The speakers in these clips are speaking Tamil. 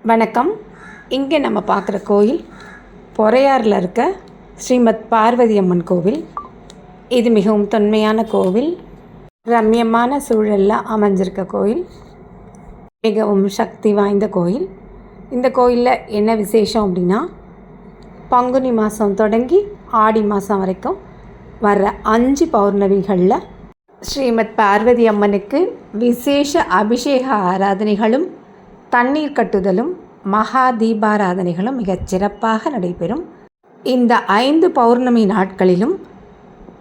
வணக்கம். இங்கே நம்ம பார்க்குற கோயில் பொறையாறில் இருக்க ஸ்ரீமத் பார்வதி அம்மன் கோவில். இது மிகவும் தொன்மையான கோவில், ரம்யமான சூழலில் அமைஞ்சிருக்க கோயில், மிகவும் சக்தி வாய்ந்த கோயில். இந்த கோயிலில் என்ன விசேஷம் அப்படின்னா, பங்குனி மாதம் தொடங்கி ஆடி மாதம் வரைக்கும் வர்ற 5 பௌர்ணமிகளில் ஸ்ரீமத் பார்வதி அம்மனுக்கு விசேஷ அபிஷேக ஆராதனைகளும் தண்ணீர் கட்டுதலும் மகா தீபாராதனைகளும் மிகச் சிறப்பாக நடைபெறும். இந்த 5 பௌர்ணமி நாட்களிலும்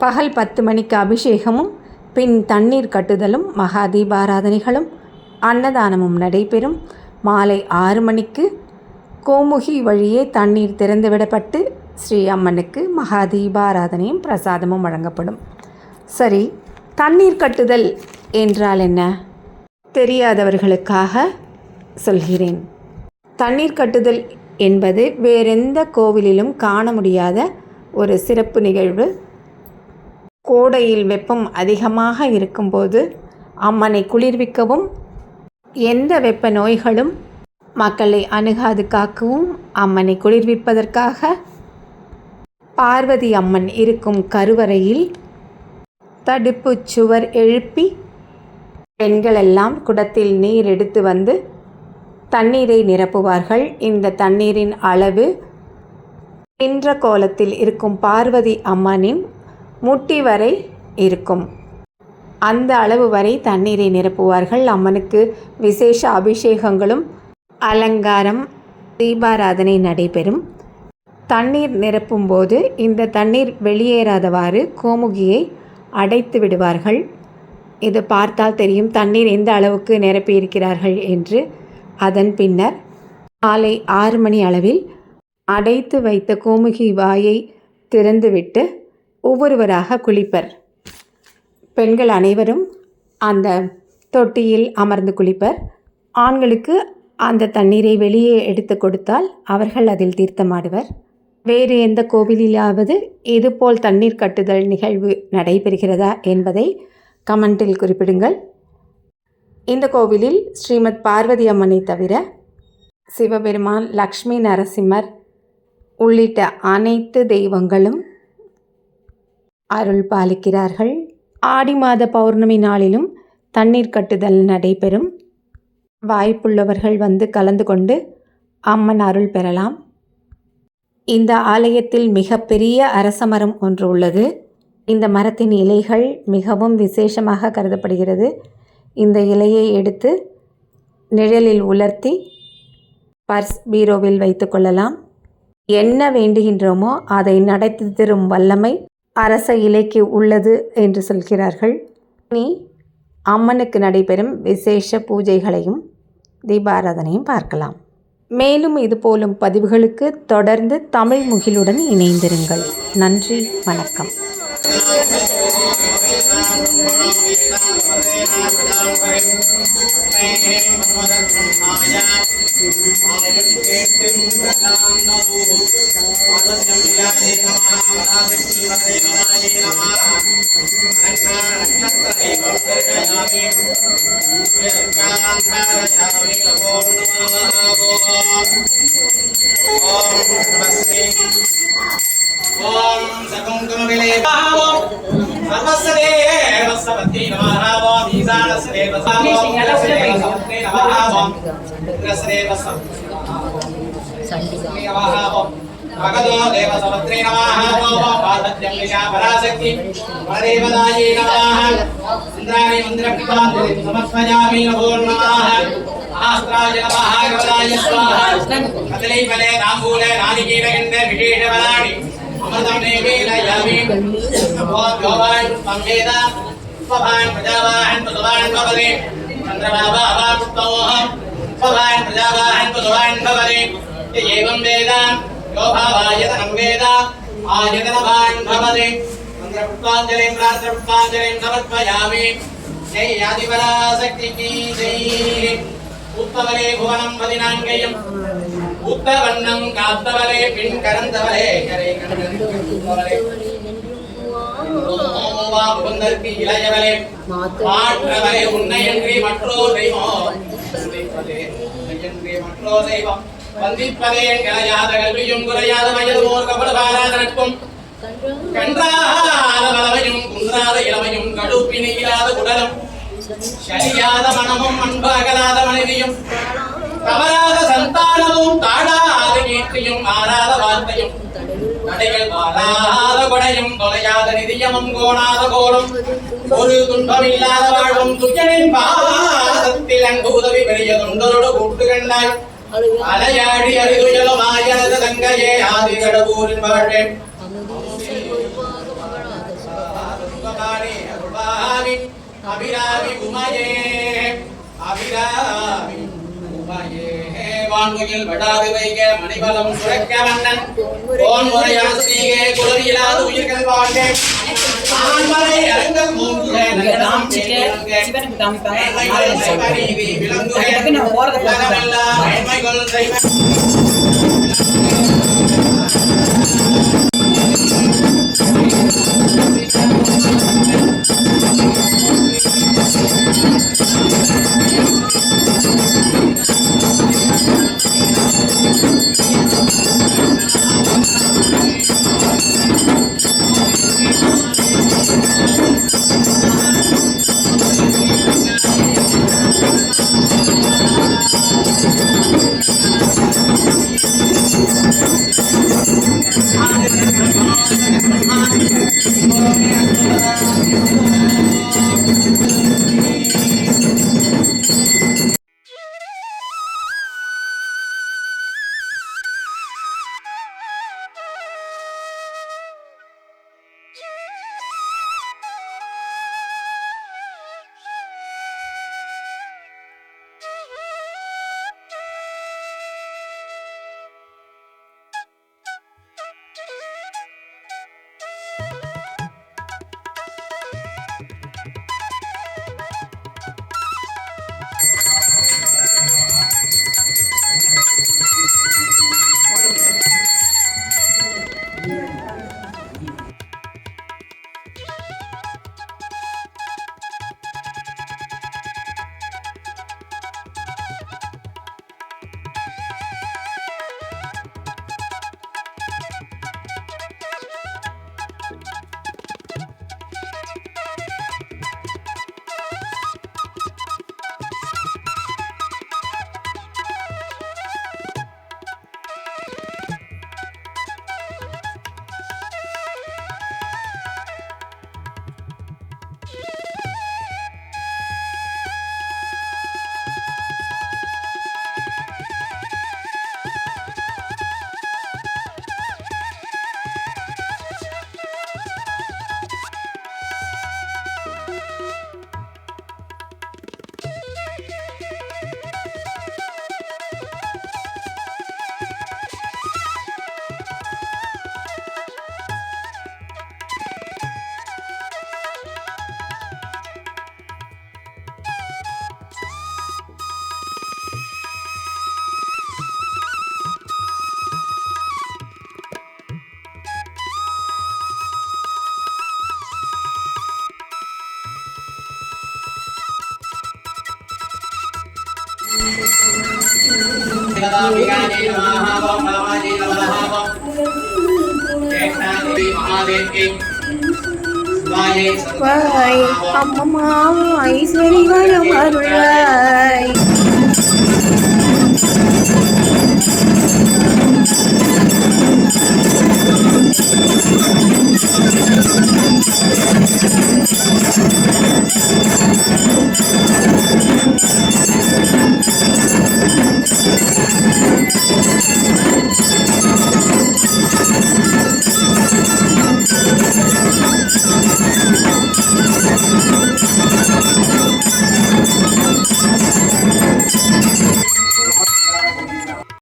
பகல் 10 மணிக்கு அபிஷேகமும் பின் தண்ணீர் கட்டுதலும் மகா தீபாராதனைகளும் அன்னதானமும் நடைபெறும். மாலை 6 மணிக்கு கோமுகி வழியே தண்ணீர் திறந்துவிடப்பட்டு ஸ்ரீ அம்மனுக்கு மகா தீபாராதனையும் பிரசாதமும் வழங்கப்படும். சரி, தண்ணீர் கட்டுதல் என்றால் என்ன? தெரியாதவர்களுக்காக சொல்கிறேன். தண்ணீர் கட்டுதல் என்பது வேறெந்த கோவிலிலும் காண முடியாத ஒரு சிறப்பு நிகழ்வு. கோடையில் வெப்பம் அதிகமாக இருக்கும்போது அம்மனை குளிர்விக்கவும், எந்த வெப்ப நோய்களும் மக்களை அணுகாது காக்கவும் அம்மனை குளிர்விப்பதற்காக பார்வதி அம்மன் இருக்கும் கருவறையில் தடுப்பு சுவர் எழுப்பி பெண்களெல்லாம் குடத்தில் நீர் எடுத்து வந்து தண்ணீரை நிரப்புவார்கள். இந்த தண்ணீரின் அளவு நின்ற கோலத்தில் இருக்கும் பார்வதி அம்மனின் முட்டி வரை இருக்கும். அந்த அளவு வரை தண்ணீரை நிரப்புவார்கள். அம்மனுக்கு விசேஷ அபிஷேகங்களும் அலங்காரம் தீபாராதனை நடைபெறும். தண்ணீர் நிரப்பும்போது இந்த தண்ணீர் வெளியேறாதவாறு கோமுகியை அடைத்து விடுவார்கள். இது பார்த்தால் தெரியும் தண்ணீர் எந்த அளவுக்கு நிரப்பியிருக்கிறார்கள் என்று. அதன் பின்னர் காலை 6 மணி அளவில் அடைத்து வைத்த கோமுகி வாயை திறந்துவிட்டு ஒவ்வொருவராக குளிப்பர். பெண்கள் அனைவரும் அந்த தொட்டியில் அமர்ந்து குளிப்பர். ஆண்களுக்கு அந்த தண்ணீரை வெளியே எடுத்து கொடுத்தால் அவர்கள் அதில் தீர்த்தமாடுவர். வேறு எந்த கோவிலிலாவது இதுபோல் தண்ணீர் கட்டுதல் நிகழ்வு நடைபெறுகிறதா என்பதை கமெண்டில் குறிப்பிடுங்கள். இந்த கோவிலில் ஸ்ரீமத் பார்வதி அம்மனை தவிர சிவபெருமான், லக்ஷ்மி நரசிம்மர் உள்ளிட்ட அனைத்து தெய்வங்களும் அருள் பாலிக்கிறார்கள். ஆடி மாத பௌர்ணமி நாளிலும் தண்ணீர் கட்டுதல் நடைபெறும். வாய்ப்புள்ளவர்கள் வந்து கலந்து கொண்டு அம்மன் அருள் பெறலாம். இந்த ஆலயத்தில் மிகப்பெரிய அரசமரம் ஒன்று உள்ளது. இந்த மரத்தின் இலைகள் மிகவும் விசேஷமாக கருதப்படுகிறது. இந்த இலையை எடுத்து நிழலில் உலர்த்தி பர்ஸ், பீரோவில் வைத்து கொள்ளலாம். என்ன வேண்டுகின்றோமோ அதை நடத்தி தரும் வல்லமை அரச இலைக்கு உள்ளது என்று சொல்கிறார்கள். இனி அம்மனுக்கு நடைபெறும் விசேஷ பூஜைகளையும் தீபாராதனையும் பார்க்கலாம். மேலும் இதுபோலும் பதிவுகளுக்கு தொடர்ந்து தமிழ் முகிலுடன் இணைந்திருங்கள். நன்றி, வணக்கம். भगवतो देवसवत्रे नमः पादद्यं विशापराशक्ति परदेवदायै नमः इन्द्राणि मन्दिरकृताञ्जलिं समर्पयामि नमो नमः आस्त्राय नमः गवदाय स्वाहा कदली फले ताम्बूले नारिकेलगन्धे विशेषफलानि अमृतं नैवेदयामि ओम गोवान् संवेद स्वभान् प्रजावाहन् पशुवान् भवति चन्द्रमाभावान् पुष्पमोहं स्वभान् प्रजावाहन् पशुवान् भवति एवं वेद यो भावायतनं वेद आयतनवान् भवति मन्त्रपुष्पाञ्जलिं रात्रपुष्पाञ्जलिं समर्पयामि जय आदिपराशक्ति की जय उत्तवले भुवनं पदिनाङ्गयम् उत्तवन्नं कात्तवले पिण्करन्तवले करे कण्डन्तवले ஓவாபுந்தர்க்கு இளையவளே மாற்றவளே உன்னையன்றி மற்றோர் தெய்வம் மற்றோ தெய்வம் வந்திப்பதே கலையாத கல்வியும் குறையாத வயதுமோர் கபட பாராதனக்கும் கன்றாத பலவையும் குன்றாத இளமையும் கடுப்பினை இல்லாத உடலும் சரியாத மனமும் அன்பகலாத மனைவியும் தவறாத சந்தானமும் தாடாத கீர்த்தியும் மாறாத வார்த்தையும் தடைகள் மாறாத கொடையும் தொலையாத நிதியமும் கோணாத கோலும் ஒரு துன்பமில்லாத வாழ்வும் துயரின் பாதத்தில் அங்கு உதவி பெரிய தொண்டரோடு கூட்டு கண்டாய் அலையாடி அறிதுயலும் ஆயனது தங்கையே ஆதி கடவுரின் வாழ்வேன் அபிராமி உமையே அபிராமி உமையே வான்முகில் வடாது வைக மணிபலம் சுரக்க மன்னன் கோன் முறையாசிரியே குலவியிலாத உயிர்கள் வாழ்க ஆண்மலை அரங்கம் மூங்குக நகரம் சிவனுக்கு காமிப்பாங்க விளங்குக நம்ம போறத உலகமெல்லாம் மேன்மைகள் தெய்வ வாய் அம்மம்மா ஐஸ்வரி வரம் அருளாய்